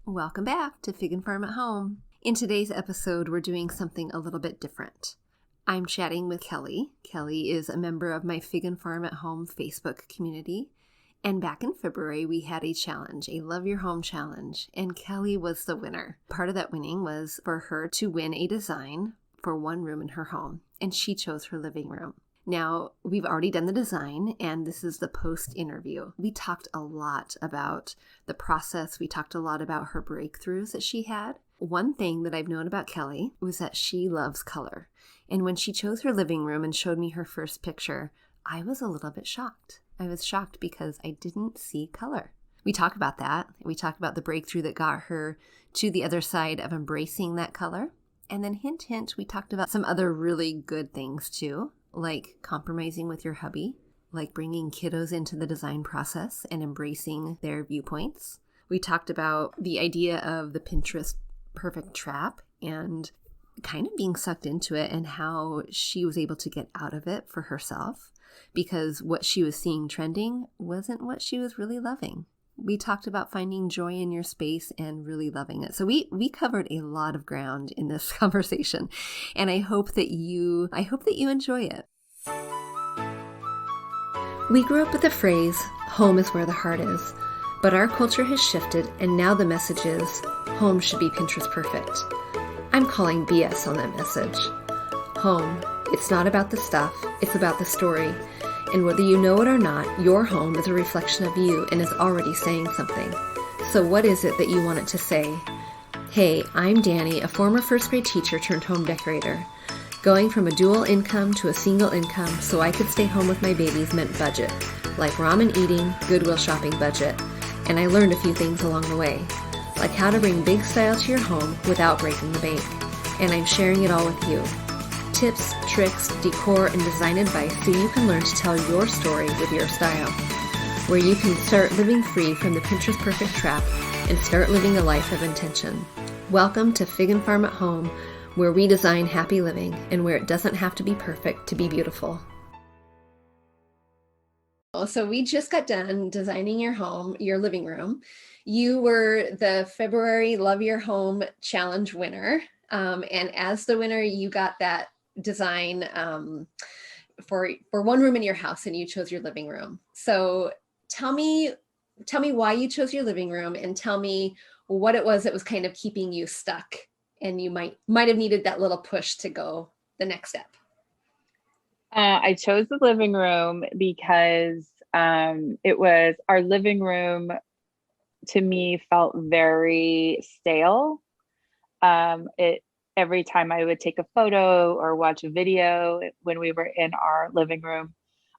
Welcome back to Fig and Farm at Home. In today's episode, we're doing something a little bit different. I'm chatting with Kelly. Kelly is a member of my Fig and Farm at Home Facebook community. And back in February, we had a challenge, a Love Your Home challenge, and Kelly was the winner. Part of that winning was for her to win a design for one room in her home, and she chose her living room. Now, we've already done the design, and this is the post-interview. We talked a lot about the process. We talked a lot about her breakthroughs that she had. One thing that I've known about Kelly was that she loves color. And when she chose her living room and showed me her first picture, I was a little bit shocked. I was shocked because I didn't see color. We talk about that. We talk about the breakthrough that got her to the other side of embracing that color. And then hint, hint, we talked about some other really good things too, like compromising with your hubby, like bringing kiddos into the design process and embracing their viewpoints. We talked about the idea of the Pinterest perfect trap and kind of being sucked into it and how she was able to get out of it for herself because what she was seeing trending wasn't what she was really loving. We talked about finding joy in your space and really loving it. So we covered a lot of ground in this conversation, and I hope that you enjoy it. We grew up with the phrase, home is where the heart is, but our culture has shifted and now the message is, home should be Pinterest perfect. I'm calling BS on that message. Home, it's not about the stuff, it's about the story. And whether you know it or not, your home is a reflection of you and is already saying something. So what is it that you want it to say? Hey, I'm Danny, a former first grade teacher turned home decorator. Going from a dual income to a single income so I could stay home with my babies meant budget, like ramen eating, Goodwill shopping budget. And I learned a few things along the way, like how to bring big style to your home without breaking the bank. And I'm sharing it all with you. Tips, tricks, decor, and design advice so you can learn to tell your story with your style, where you can start living free from the Pinterest perfect trap and start living a life of intention. Welcome to Fig and Farm at Home, where we design happy living and where it doesn't have to be perfect to be beautiful. So we just got done designing your home, your living room. You were the February Love Your Home Challenge winner. And as the winner, you got that design for one room in your house, and you chose your living room. So tell me why you chose your living room, and tell me what it was that was kind of keeping you stuck, and you might have needed that little push to go the next step. I chose the living room because it was our living room to me felt very stale. Every time I would take a photo or watch a video when we were in our living room,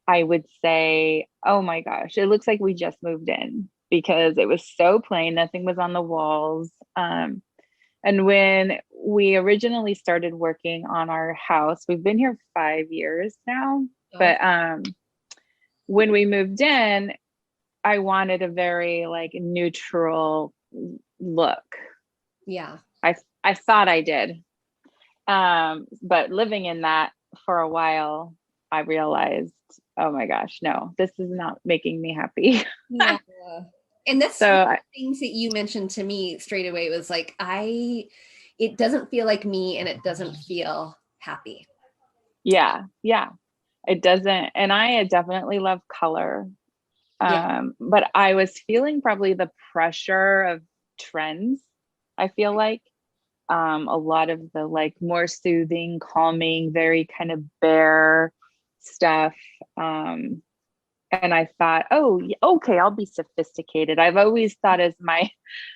I would say, oh my gosh, it looks like we just moved in, because it was so plain. Nothing was on the walls. And when we originally started working on our house, we've been here 5 years now, but when we moved in, I wanted a very neutral look. Yeah. I thought I did. But living in that for a while, I realized, oh my gosh, no, this is not making me happy. Yeah. And that's things that you mentioned to me straight away was like, it doesn't feel like me, and it doesn't feel happy. Yeah. It doesn't. And I definitely love color. But I was feeling probably the pressure of trends. I feel like a lot of the more soothing, calming, very kind of bare stuff. And I thought, oh, okay, I'll be sophisticated. I've always thought as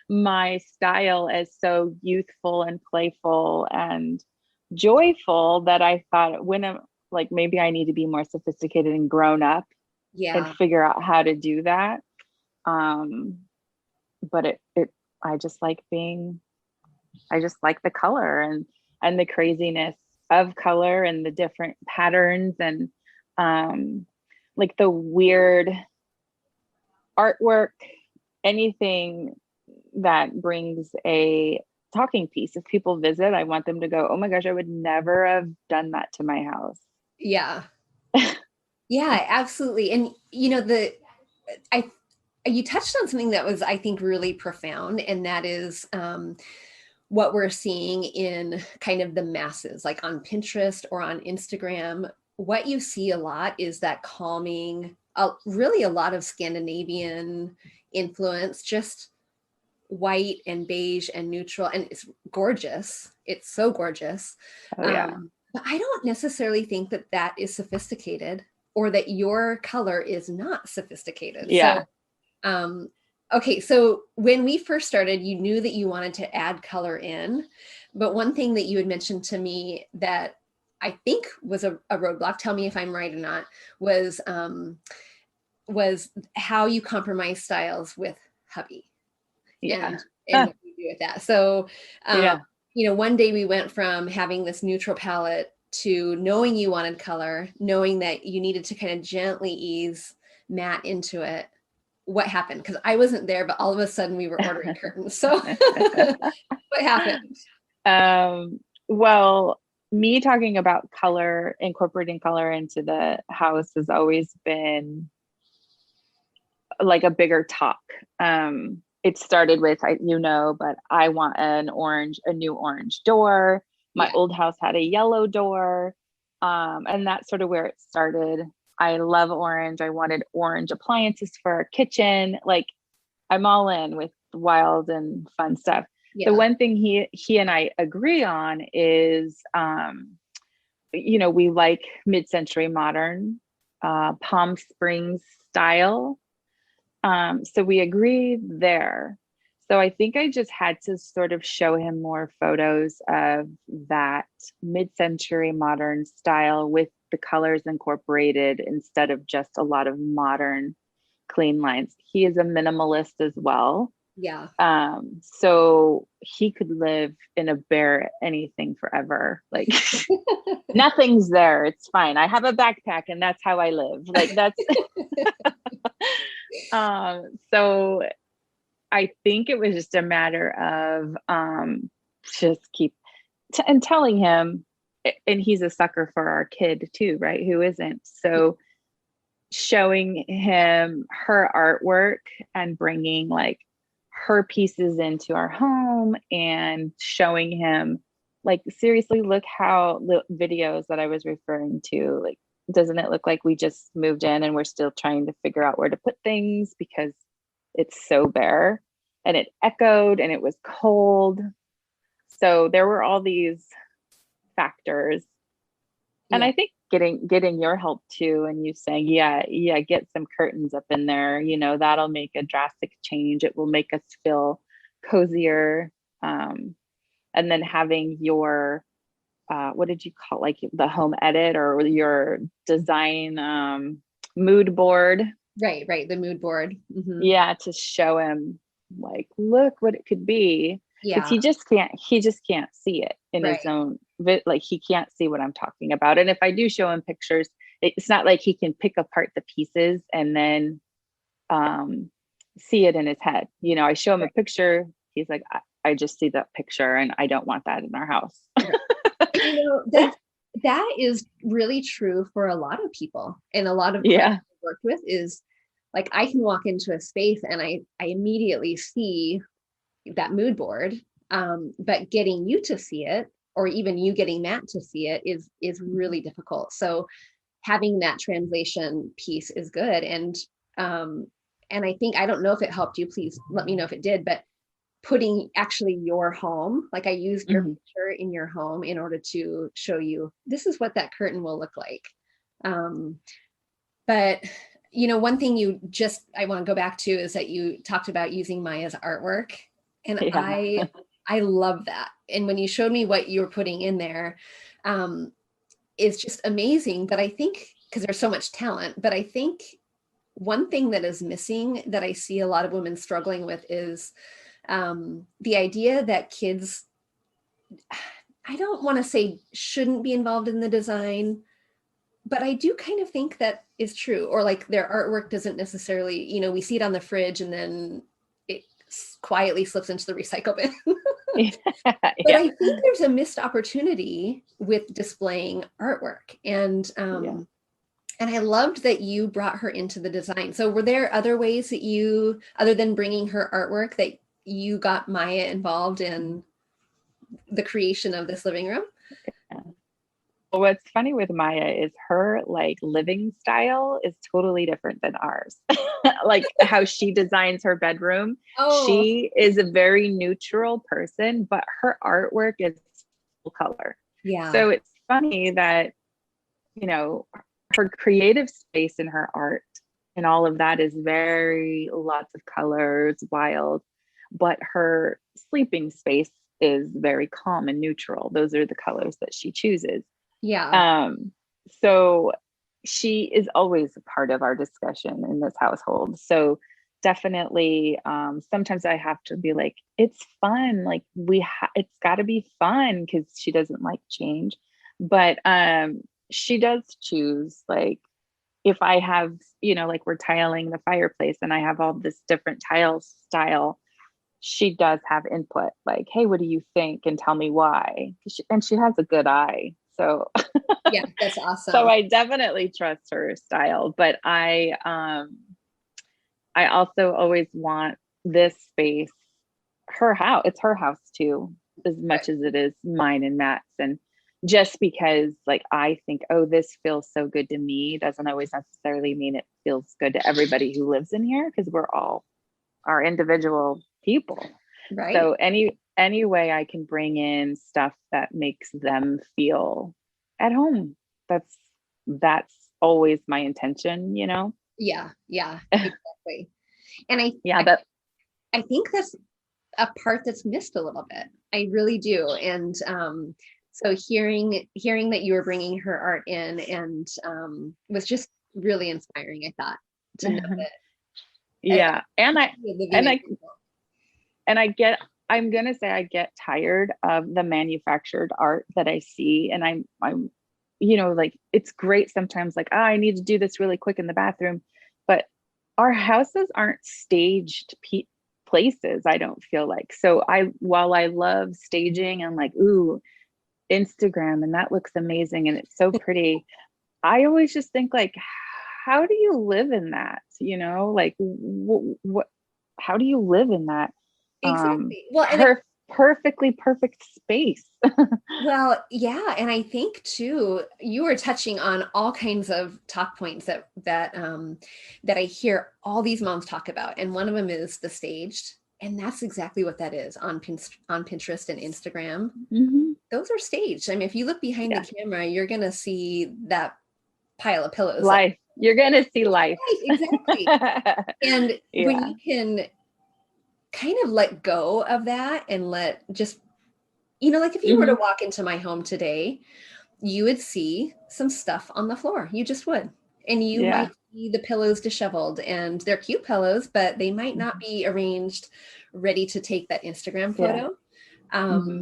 my style as so youthful and playful and joyful that I thought maybe I need to be more sophisticated and grown up. Yeah. And figure out how to do that. But I just like the color and the craziness of color and the different patterns and the weird artwork, anything that brings a talking piece. If people visit, I want them to go, oh my gosh, I would never have done that to my house. Yeah. Yeah, absolutely. And I you touched on something that was, I think, really profound, and that is what we're seeing in kind of the masses, like on Pinterest or on Instagram. What you see a lot is that calming, really a lot of Scandinavian influence, just white and beige and neutral, and it's gorgeous. It's so gorgeous. Oh yeah. But I don't necessarily think that that is sophisticated, or that your color is not sophisticated. Yeah. So, okay, so when we first started, you knew that you wanted to add color in, but one thing that you had mentioned to me that I think was a roadblock, tell me if I'm right or not, was how you compromise styles with hubby, Yeah. and what you do with that. So, Yeah. One day we went from having this neutral palette to knowing you wanted color, knowing that you needed to kind of gently ease matte into it. What happened? Because I wasn't there, but all of a sudden we were ordering curtains. So what happened? Well, me talking about color, incorporating color into the house has always been like a bigger talk. It started with, but I want a new orange door. My old house had a yellow door. And that's sort of where it started. I love orange. I wanted orange appliances for our kitchen. Like, I'm all in with wild and fun stuff. Yeah. The one thing he and I agree on is, we like mid-century modern, Palm Springs style. So we agree there. So I think I just had to sort of show him more photos of that mid-century modern style with the colors incorporated instead of just a lot of modern clean lines. He is a minimalist as well. Yeah. So he could live in a bare anything forever. Like nothing's there. It's fine. I have a backpack and that's how I live. Like that's so I think it was just a matter of just and telling him, and he's a sucker for our kid too, right? Who isn't? So showing him her artwork and bringing like her pieces into our home and showing him like, seriously, look how the videos that I was referring to, like, doesn't it look like we just moved in and we're still trying to figure out where to put things because it's so bare, and it echoed and it was cold. So there were all these factors. And I think getting your help too, and you saying, yeah, get some curtains up in there, that'll make a drastic change. It will make us feel cozier. And then having your, what did you call, like the home edit or your design mood board? Right. The mood board. Mm-hmm. Yeah, to show him like, look what it could be. Because he just can't see it in his own, like he can't see what I'm talking about. And if I do show him pictures, it's not like he can pick apart the pieces and then see it in his head. I show him a picture, he's like, I just see that picture and I don't want that in our house. That is really true for a lot of people, and a lot of clients I've worked with is like, I can walk into a space and I immediately see that mood board, but getting you to see it, or even you getting Matt to see it, is really difficult. So having that translation piece is good. And I think, I don't know if it helped you, please let me know if it did, but putting actually your home, like I used your picture in your home in order to show you, this is what that curtain will look like. But one thing I want to go back to is that you talked about using Maya's artwork. And I love that. And when you showed me what you were putting in there, it's just amazing. But I think, because there's so much talent, but I think one thing that is missing that I see a lot of women struggling with is the idea that kids, I don't want to say shouldn't be involved in the design, but I do kind of think that is true. Or like their artwork doesn't necessarily, we see it on the fridge and then it quietly slips into the recycle bin. But I think there's a missed opportunity with displaying artwork. And And I loved that you brought her into the design. So were there other ways that you, other than bringing her artwork, that you got Maya involved in the creation of this living room? Yeah. Well, what's funny with Maya is her like living style is totally different than ours. Like how she designs her bedroom. Oh, She is a very neutral person, but her artwork is full color. yeah. So it's funny that, you know, her creative space in her art and all of that is very lots of colors, wild, but her sleeping space is very calm and neutral. Those are the colors that she chooses. Yeah. Um, so she is always a part of our discussion in this household. So definitely, sometimes I have to be like, it's fun. Like it's got to be fun because she doesn't like change. But she does choose like if I have, like we're tiling the fireplace and I have all this different tile style, she does have input like, hey, what do you think? And tell me why. And she has a good eye. So Yeah, that's so awesome. I definitely trust her style, but I also always want this space, her house, it's her house too, as much as it is mine and Matt's. And just because like I think, oh, this feels so good to me doesn't always necessarily mean it feels good to everybody who lives in here because we're all our individual people. Right. So any way I can bring in stuff that makes them feel at home, that's always my intention, Yeah, yeah, exactly. And Yeah, but I think that's a part that's missed a little bit. I really do. And so hearing that you were bringing her art in and was just really inspiring, I thought, to know that yeah, living and in I and I get I'm gonna say I get tired of the manufactured art that I see, and I'm like it's great sometimes, like I need to do this really quick in the bathroom, but our houses aren't staged places. I don't feel like so. While I love staging and like ooh Instagram and that looks amazing and it's so pretty, I always just think like, how do you live in that? Like what? How do you live in that? exactly. Well, and Perfectly perfect space. well, yeah, and I think too, you were touching on all kinds of talk points that I hear all these moms talk about, and one of them is the staged, and that's exactly what that is on Pinterest and Instagram. Mm-hmm. Those are staged. I mean, if you look behind the Yeah, camera, you're gonna see that pile of pillows. life. You're gonna see life. Right, exactly. And when Yeah. you can kind of let go of that and let just, like if you were to Mm-hmm. walk into my home today, you would see some stuff on the floor. You just would. And you Yeah. might see the pillows disheveled, and they're cute pillows, but they might not Mm-hmm. be arranged ready to take that Instagram Yeah. photo. Mm-hmm.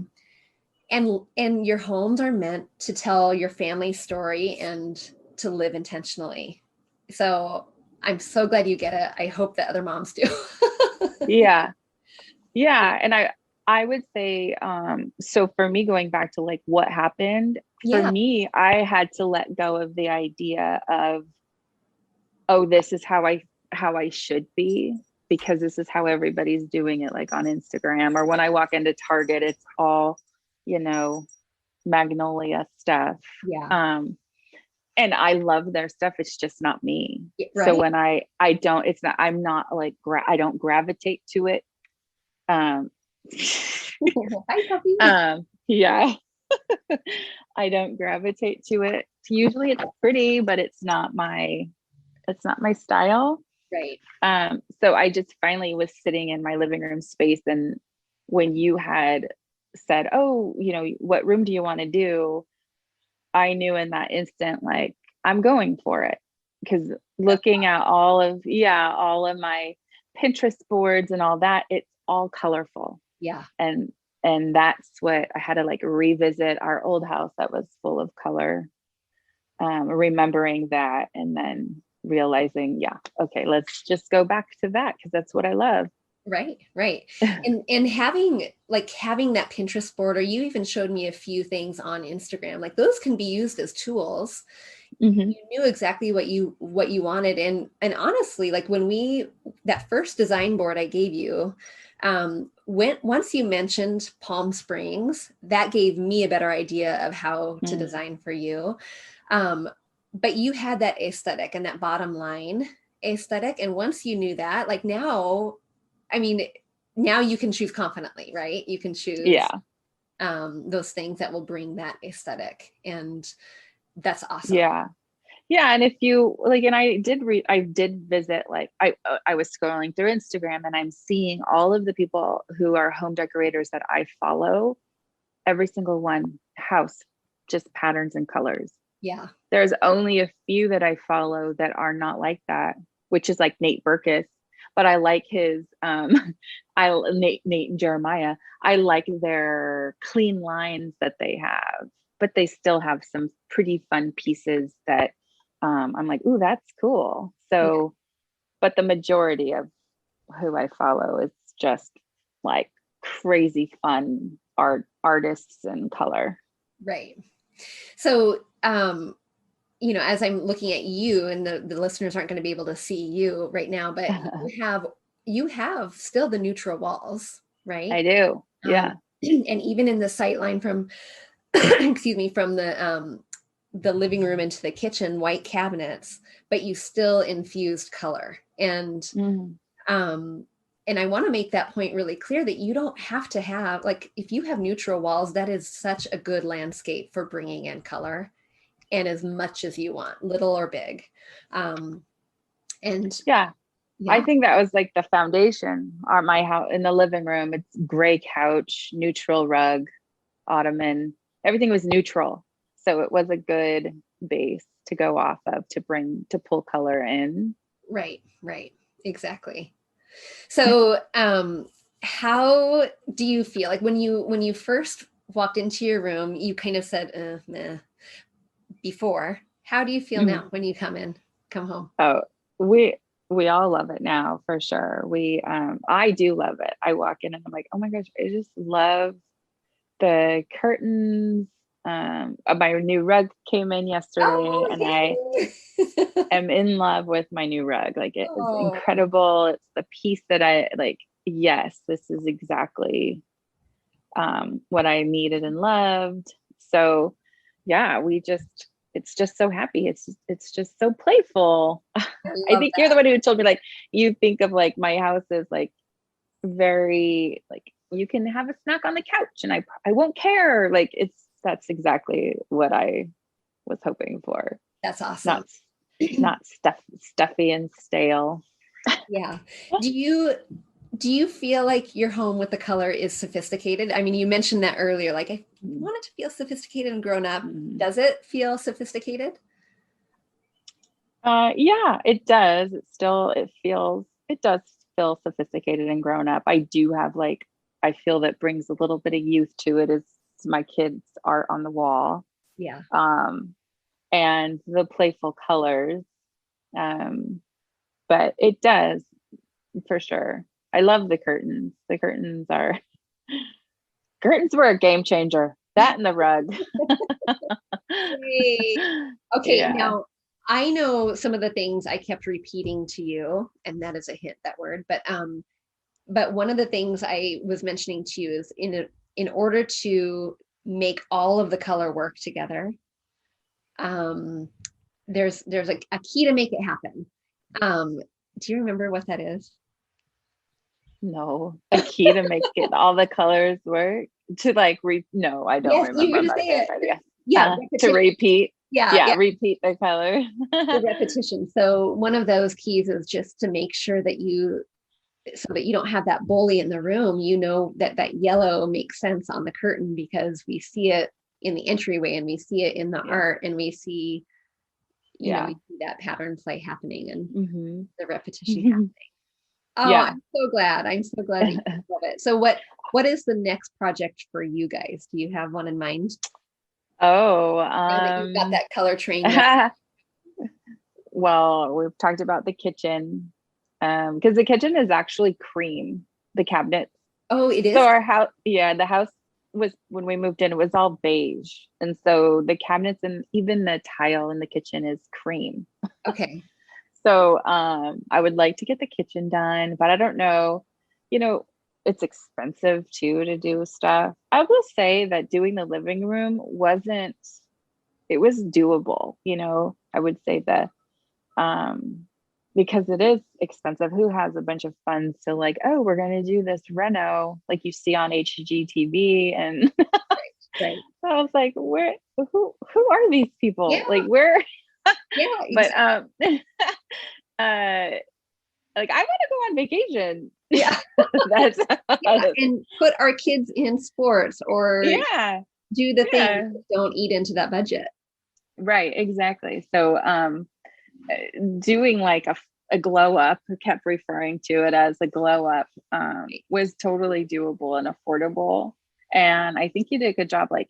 And your homes are meant to tell your family story and to live intentionally. So I'm so glad you get it. I hope that other moms do. Yeah. Yeah. And I would say, so for me, going back to like what happened, for Yeah. me, I had to let go of the idea of, oh, this is how I should be because this is how everybody's doing it, like on Instagram or when I walk into Target, it's all, you know, magnolia stuff. Yeah. Um, and I love their stuff. It's just not me. So Right. when I don't, it's not, I'm not like, I don't gravitate to it. Um, Hi, puppy. yeah, I don't gravitate to it. Usually it's pretty, but it's not my style. Right. So I just finally was sitting in my living room space. And when you had said, oh, what room do you want to do? I knew in that instant, like, I'm going for it. Because looking at all of my Pinterest boards and all that, it's all colorful. Yeah. And that's what I had to like revisit our old house that was full of color, remembering that and then realizing, yeah, okay, let's just go back to that because that's what I love. Right, right. And having that Pinterest board, or you even showed me a few things on Instagram, like those can be used as tools. Hmm. You knew exactly what you wanted. And honestly, like when that first design board I gave you, once you mentioned Palm Springs, that gave me a better idea of how to Mm. design for you. Um, but you had that aesthetic and that bottom line aesthetic. And once you knew that, like now, I mean, now you can choose confidently, right? You can choose Yeah. those things that will bring that aesthetic. And that's awesome. Yeah. Yeah, and if you like, and I did visit, like I was scrolling through Instagram and I'm seeing all of the people who are home decorators that I follow, every single one house, just patterns and colors. Yeah. There's only a few that I follow that are not like that, which is like Nate Burkus, but I like his I Nate and Jeremiah. I like their clean lines that they have, but they still have some pretty fun pieces that I'm like, ooh, that's cool. Yeah. So, but the majority of who I follow is just like crazy fun artists and color. Right. So, as I'm looking at you, and the listeners aren't going to be able to see you right now, but you have still the neutral walls, right? I do. Um, Yeah. and even in the sight line from, excuse me, from the living room into the kitchen, white cabinets, but you still infused color. Mhm. Um, and I want to make that point really clear that you don't have to have, like, if you have neutral walls, that is such a good landscape for bringing in color and as much as you want, little or big. Um, and Yeah. I yeah, think that was like the foundation. My house in the living room, it's gray couch, neutral rug, ottoman. Everything was neutral. So it was a good base to go off of to pull color in. right, right, exactly. So, how do you feel like when you first walked into your room, you kind of said, meh, before. How do you feel Mhm. now when you come home? Oh, we we all love it now for sure. I do love it. I walk in and I'm like, oh my gosh, I just love the curtains. My new rug came in yesterday, Oh, and I yay! am in love with my new rug. Like it is Oh, incredible. It's the piece that I like. Yes, this is exactly what I needed and loved. So yeah, it's just so happy. It's just so playful. I I love think you're the that. one who told me like you think of like my house is like very like you can have a snack on the couch and I won't care. Like that's exactly what I was hoping for. That's awesome. Not not stuffy and stale. Yeah. Do you feel like your home with the color is sophisticated? I mean, you mentioned that earlier, like I want it to feel sophisticated and grown up. Mm-hmm. Does it feel sophisticated? Yeah, it does. It does feel sophisticated and grown up. I do have like, I feel that brings a little bit of youth to it is my kids' art on the wall. Yeah. Um, and the playful colors. Um, but it does for sure. I love the curtains. Curtains were a game changer. That and the rug. Great. Okay, Yeah. now I know some of the things I kept repeating to you, and that is a hit, that word. But one of the things I was mentioning to you is in order to make all of the color work together, um, there's a key to make it happen. Um, do you remember what that is? No, a key to make it all the colors work to like no, I don't Yes, remember. you're I'm gonna not say gonna it. try to guess. Yeah, To repetition. repeat. Yeah, Yeah, yeah, repeat the color. the repetition. So one of those keys is just to make sure that so that you don't have that bully in the room. You know that yellow makes sense on the curtain because we see it in the entryway and we see it in the Yeah. art and we see, Yeah. we see that pattern play happening and Hmm. the repetition happening. Oh, Yeah. I'm so glad. I'm so glad that you love it. So what is the next project for you guys? Do you have one in mind? Oh, Now that you've got that color train going. well, we've talked about the kitchen. Because the kitchen is actually cream. the cabinets. Oh, it So is? our house, yeah, the house was, when we moved in, it was all beige. And so the cabinets and even the tile in the kitchen is cream. Okay. So I would like to get the kitchen done, but I don't know, you know, it's expensive too to do stuff. I will say that doing the living room wasn't, it was doable, I would say that um because it is expensive. Who has a bunch of funds to like, oh, we're gonna do this reno like you see on HGTV and Right. I was like, who are these Yeah. people? Like where Yeah. but uh like I want to go on vacation. Yeah. That's Yeah. And put our kids in sports or yeah, do the things yeah. that don't eat into that budget. Right, exactly. So doing like a glow up, I kept referring to it as a glow up, was totally doable and affordable. And I think you did a good job. Like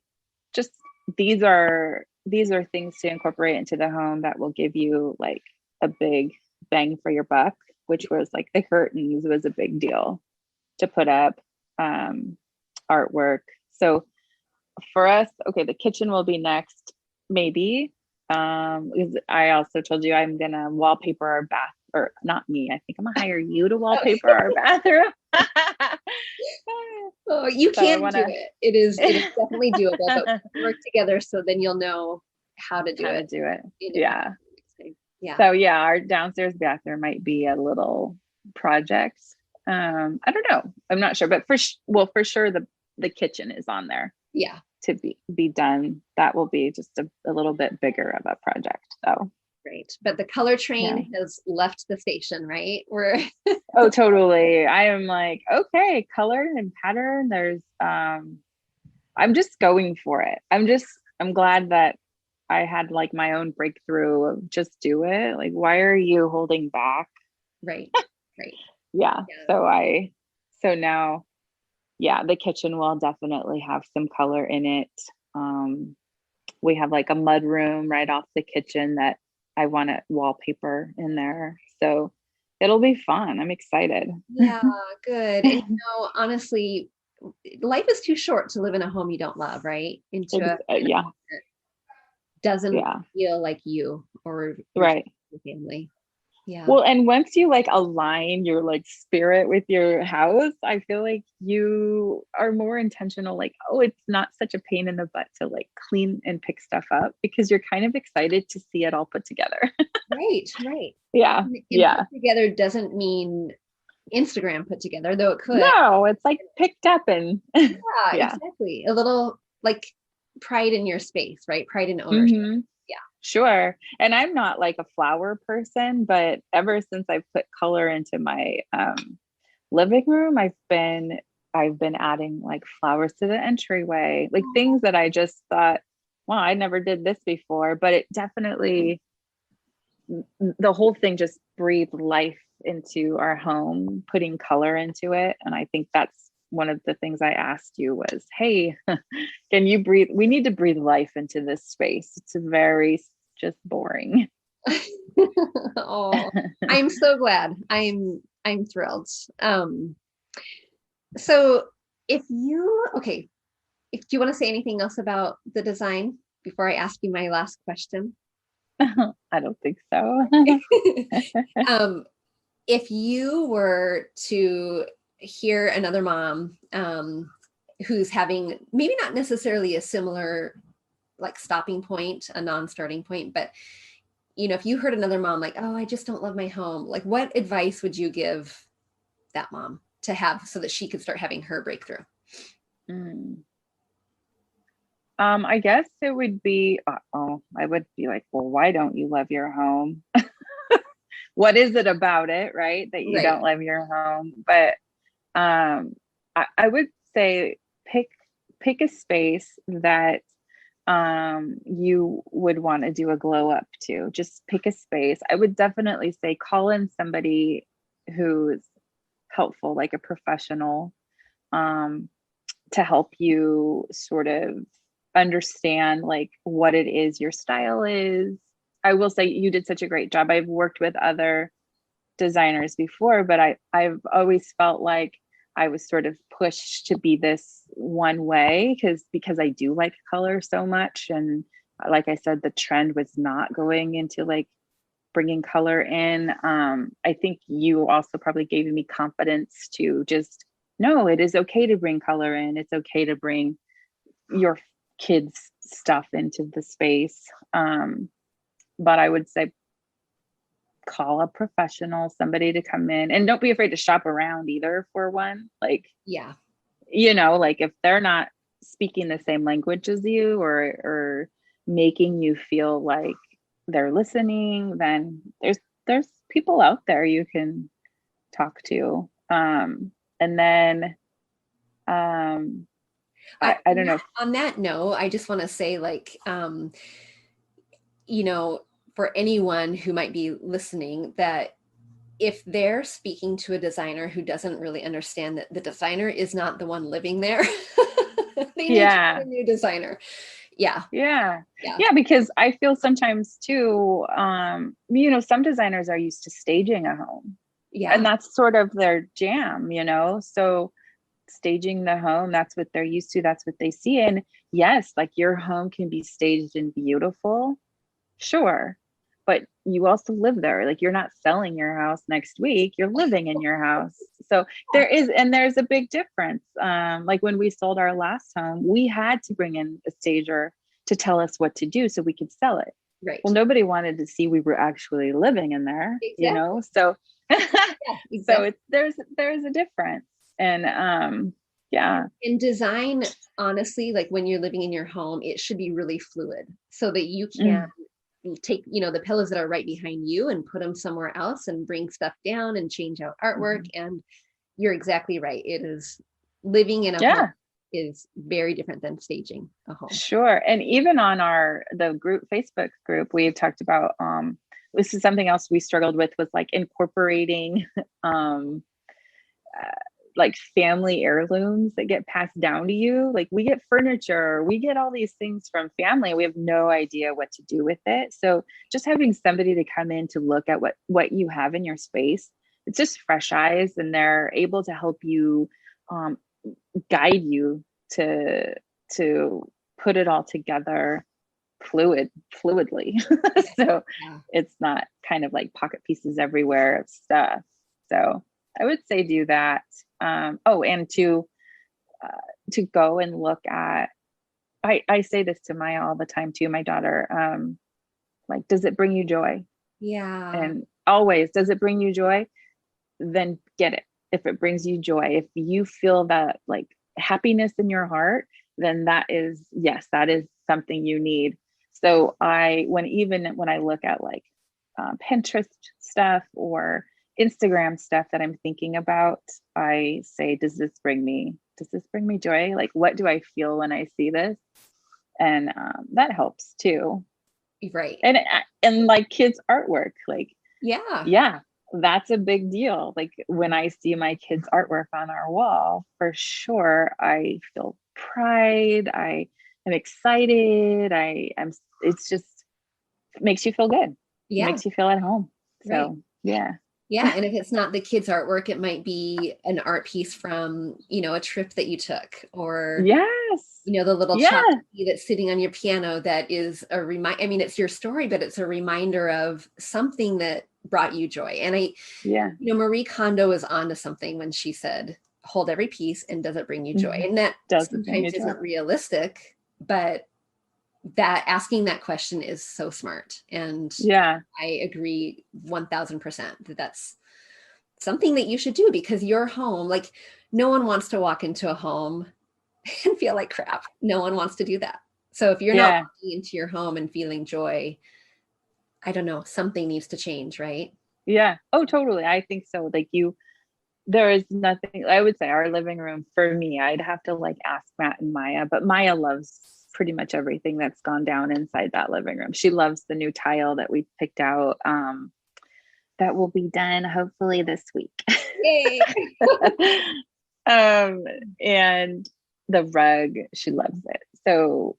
just these are things to incorporate into the home that will give you like a big bang for your buck, which was like the curtains was a big deal to put up, artwork. So for us, okay, the kitchen will be next, maybe. Because I also told you I'm gonna wallpaper our bath, or not me. I think I'm gonna hire you to wallpaper our bathroom. Oh, you So I can do wanna it. It is definitely doable, but we can work together so then you'll know how to do how to it. do it. in Yeah. Yeah. So yeah, our downstairs bathroom might be a little project. I don't know. I'm not sure, but for sure the kitchen is on there Yeah. to be done. That will be just a little bit bigger of a project. So Great. But the color yeah. train has left the station, right? We're Oh, totally. I am like, okay, color and pattern. I'm just going for it. I'm glad that I had like my own breakthrough of just do it. Like, why are you holding back? right. Right. Yeah. Yeah. So now, yeah, the kitchen will definitely have some color in it. We have like a mud room right off the kitchen that I want to wallpaper in there. So it'll be fun. I'm excited. Yeah, good. And honestly, life is too short to live in a home you don't love, right? Into a Yeah. doesn't Yeah. feel like you or Right. your family. Yeah. Well, and once you like align your like spirit with your house, I feel like you are more intentional. Like, oh, it's not such a pain in the butt to like clean and pick stuff up because you're kind of excited to see it all put together. Right, right. Yeah. And Yeah. put together doesn't mean Instagram put together, though it could. No, it's like picked up and Yeah, yeah. exactly. A little like pride in your space, right? Pride in ownership. Mm-hmm. Yeah. Sure. And I'm not like a flower person, but ever since I put color into my living room, I've been adding like flowers to the entryway, like things that I just thought, wow, I never did this before, but it definitely, the whole thing just breathed life into our home, putting color into it. And I think that's one of the things I asked you was, hey, can you breathe? We need to breathe life into this space. It's very just boring. Oh, I'm so glad. I'm thrilled. So if do you want to say anything else about the design before I ask you my last question? I don't think so. Um, if you were to hear another mom who's having maybe not necessarily a similar like stopping point, a non-starting point, but if you heard another mom like, oh, I just don't love my home, like what advice would you give that mom to have so that she could start having her breakthrough? Mm. I guess it would be, I would be like, well, why don't you love your home? What is it about it, right? That you Right. don't love your home? But I would say pick a space that you would want to do a glow up to. Just pick a space. I would definitely say call in somebody who's helpful, like a professional, to help you sort of understand like what it is your style is. I will say you did such a great job. I've worked with other designers before, but I've always felt like I was sort of pushed to be this one way because I do like color so much. And like I said, the trend was not going into like bringing color in. I think you also probably gave me confidence to just know it is okay to bring color in. It's okay to bring your kids' stuff into the space. But I would say call a professional, somebody to come in, and don't be afraid to shop around either for one. Like, Yeah. like if they're not speaking the same language as you or making you feel like they're listening, then there's people out there you can talk to. And then I don't know. On that note, I just want to say, like, for anyone who might be listening, that if they're speaking to a designer who doesn't really understand that the designer is not the one living there, they need to get a new designer. Yeah. Because I feel sometimes too, some designers are used to staging a home. Yeah. And that's sort of their jam, so staging the home, that's what they're used to, that's what they see. And yes, like your home can be staged and beautiful, sure, but you also live there. Like, you're not selling your house next week, you're living in your house. So there's a big difference. Like when we sold our last home, we had to bring in a stager to tell us what to do so we could sell it. Right. Well, nobody wanted to see we were actually living in there. Exactly. So exactly. So there's a difference. And in design, honestly, like when you're living in your home, it should be really fluid so that you can take the pillows that are right behind you and put them somewhere else and bring stuff down and change out artwork. And you're exactly right, it is living in a home is very different than staging a home. Sure. And even on the Facebook group, we had talked about this is something else we struggled with, was like incorporating like family heirlooms that get passed down to you. Like, we get furniture, we get all these things from family, we have no idea what to do with it. So just having somebody to come in to look at what you have in your space, it's just fresh eyes, and they're able to help you, guide you to put it all together fluidly. So it's not kind of like pocket pieces everywhere of stuff. So I would say do that. And to go and look at, I say this to Maya all the time too, my daughter, like, does it bring you joy? Yeah. And always, does it bring you joy? Then get it. If it brings you joy, if you feel that like happiness in your heart, then that is something you need. So when I look at like Pinterest stuff or Instagram stuff that I'm thinking about, I say, does this bring me joy? Like, what do I feel when I see this? And that helps too. Right. And like kids' artwork, like, yeah, that's a big deal. Like, when I see my kids' artwork on our wall, for sure, I feel pride. I am excited. It's just, it makes you feel good. It makes you feel at home. So, Yeah. And if it's not the kids' artwork, it might be an art piece from, a trip that you took, or, the little chocolate that's sitting on your piano that is a reminder. I mean, it's your story, but it's a reminder of something that brought you joy. And Marie Kondo is onto something when she said, hold every piece, and does it bring you joy? And that sometimes isn't realistic, but that asking that question is so smart. And I agree 1000% that that's something that you should do, because your home, like, no one wants to walk into a home and feel like crap. No one wants to do that. So if you're not walking into your home and feeling joy, I don't know, something needs to change, right? Yeah. Oh, totally. I think so. Like, there is nothing, I would say our living room for me, I'd have to like ask Matt and Maya, but Maya loves pretty much everything that's gone down inside that living room. She loves the new tile that we picked out. That will be done hopefully this week. Yay. And the rug, she loves it. So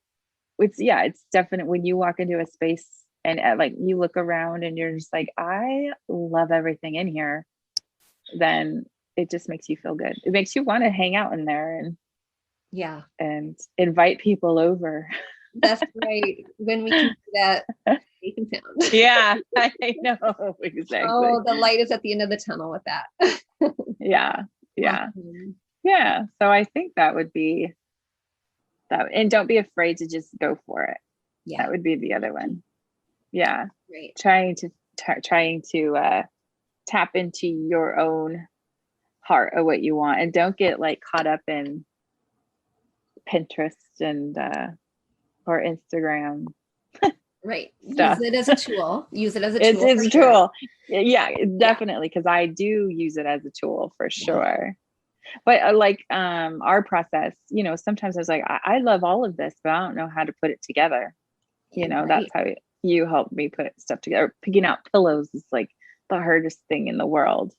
it's definite when you walk into a space and like you look around and you're just like, I love everything in here, then it just makes you feel good. It makes you want to hang out in there and invite people over. That's right. When we can do that, safe and sound. Yeah, I know. Exactly. Oh, the light is at the end of the tunnel with that. Yeah. Awesome. Yeah. So I think that would be that. And don't be afraid to just go for it. Yeah. That would be the other one. Yeah. Great. Trying to tap into your own heart of what you want, and don't get like caught up in Pinterest and or Instagram. Right. Stuff. Use it as a tool. It's a tool. Yeah, definitely. Because I do use it as a tool for sure. But our process, sometimes I was like, I love all of this, but I don't know how to put it together. That's how you help me put stuff together. Picking out pillows is like the hardest thing in the world.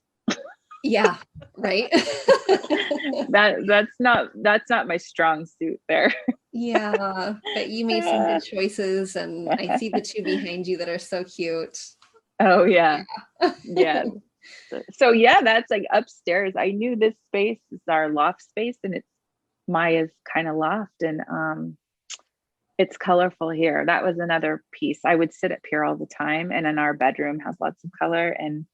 Yeah. Right. that's not my strong suit there. Yeah. But you made some good choices, and I see the two behind you that are so cute. Oh yeah. Yeah. So yeah, that's like upstairs. I knew this space is our loft space, and it's Maya's kind of loft, and it's colorful here. That was another piece. I would sit up here all the time, and in our bedroom has lots of color. And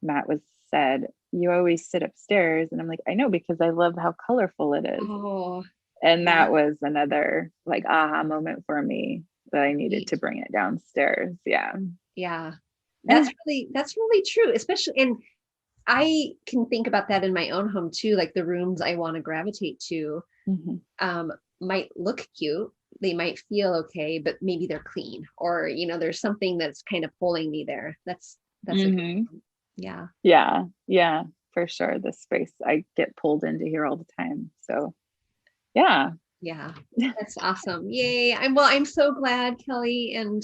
Matt said, you always sit upstairs, and I'm like, I know, because I love how colorful it is. Oh, and that was another like aha moment for me, that I needed to bring it downstairs. Yeah. That's really true. Especially, and I can think about that in my own home too. Like the rooms I want to gravitate to might look cute. They might feel okay, but maybe they're clean, or, there's something that's kind of pulling me there. That's a good one. Yeah, for sure. The space, I get pulled into here all the time. So yeah, that's awesome. Yay. I'm so glad, Kelly, and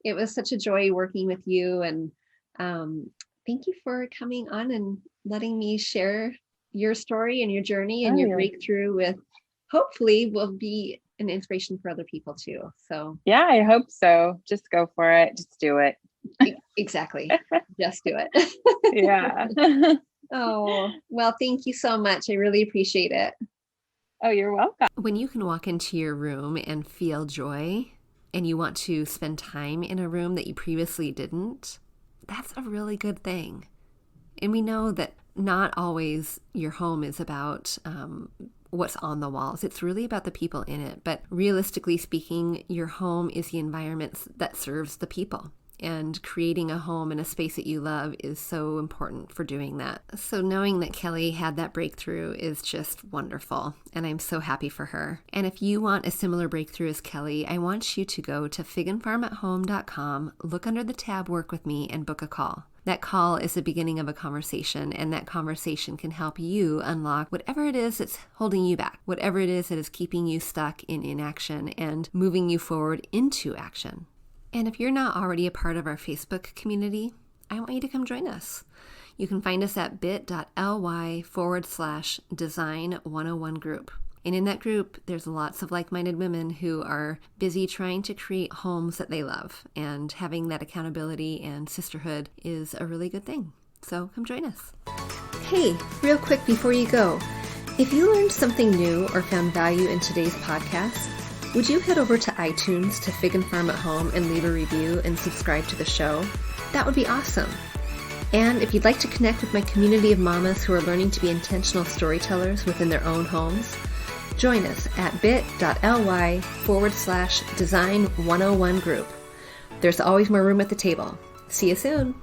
it was such a joy working with you, and thank you for coming on and letting me share your story and your journey and your breakthrough with, hopefully will be an inspiration for other people too. So yeah, I hope so. Just go for it. Just do it. Exactly. Just do it. Yeah. Oh, well, thank you so much. I really appreciate it. Oh, you're welcome. When you can walk into your room and feel joy, and you want to spend time in a room that you previously didn't, that's a really good thing. And we know that not always your home is about what's on the walls. It's really about the people in it. But realistically speaking, your home is the environment that serves the people. And creating a home and a space that you love is so important for doing that. So knowing that Kelly had that breakthrough is just wonderful, and I'm so happy for her. And if you want a similar breakthrough as Kelly, I want you to go to figandfarmathome.com, look under the tab Work With Me, and book a call. That call is the beginning of a conversation, and that conversation can help you unlock whatever it is that's holding you back, whatever it is that is keeping you stuck in inaction and moving you forward into action. And if you're not already a part of our Facebook community, I want you to come join us. You can find us at bit.ly/design101 group. And in that group, there's lots of like-minded women who are busy trying to create homes that they love. And having that accountability and sisterhood is a really good thing. So come join us. Hey, real quick before you go, if you learned something new or found value in today's podcast, would you head over to iTunes to Fig and Farm at Home and leave a review and subscribe to the show? That would be awesome. And if you'd like to connect with my community of mamas who are learning to be intentional storytellers within their own homes, join us at bit.ly/design101 group. There's always more room at the table. See you soon.